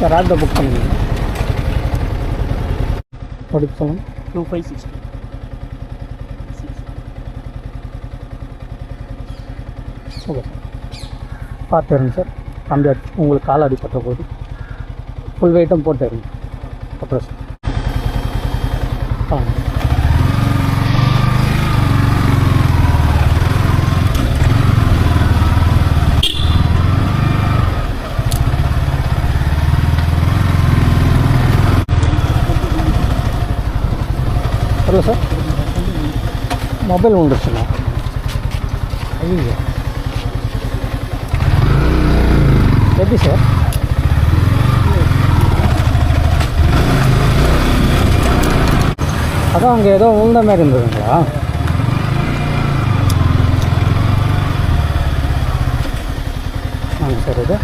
Sir Rapido book பண்ணிங்க. படிப்பு சொல்லுங்கள். 2560. ஓகே சார், பார்த்துருங்க சார். தம்பி உங்களுக்கு கால் அடிப்பட்ட போது ஃபுல் வெயிட்டும் போட்டுருங்க. அப்புறம் சார் ஹலோ சார், மொபைல் வந்துருச்சுண்ணா. ஐயோ, எப்படி சார்? அதான் அங்கே ஏதோ உழுந்த மாதிரி இருந்ததுங்களா? ஆமாம் சார். இது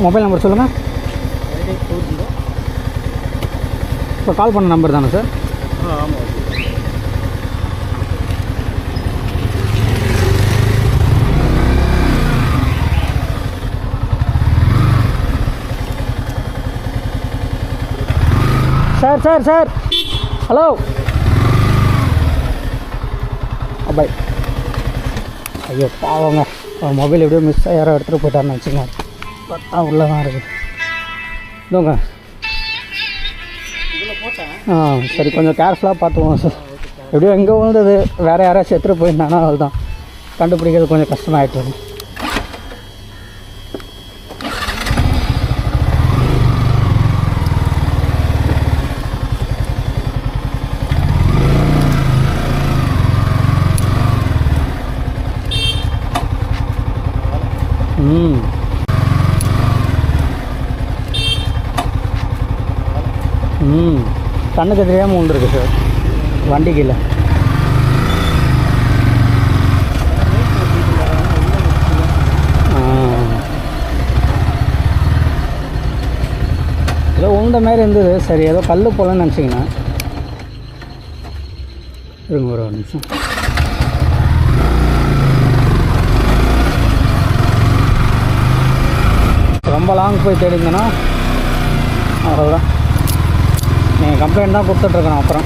மொபைல் நம்பர் சொல்லுங்கள். இப்போ கால் பண்ண நம்பர் தானே சார்? ஆமாம். Sir sir sir, hello. Bye. ஐயோ பாவங்க, மொபைல் எப்படியோ மிஸ் ஆகி யாரோ எடுத்துகிட்டு போயிட்டாருன்னு வச்சுங்க. பார்த்தா உள்ளே தான் இருக்குது. இதோங்க. சரி, கொஞ்சம் கேர்ஃபுல்லாக பார்த்துவோம் சார். எப்படியோ எங்கே விழுந்தது, வேறு யாராச்சும் எடுத்துகிட்டு போயிருந்தாங்கன்னா அவள் தான் கண்டுபிடிக்கிறது கொஞ்சம் கஷ்டமாகிட்டு. கண்ணுக்கு தெரியாமல் உண்டுருக்கு சார் வண்டிக்கில். ஏதோ உண்ட மாதிரி இருந்தது. சரி, ஏதோ கல் போலன்னு நினச்சிங்கன்னா இருங்க ஒரு நிமிஷம். ரொம்ப லாங் போய் தேடிங்கன்னா அவ்வளோதான். நீங்கள் கம்ப்ளைண்ட் தான் கொடுத்துட்ருக்கணும். அப்புறம்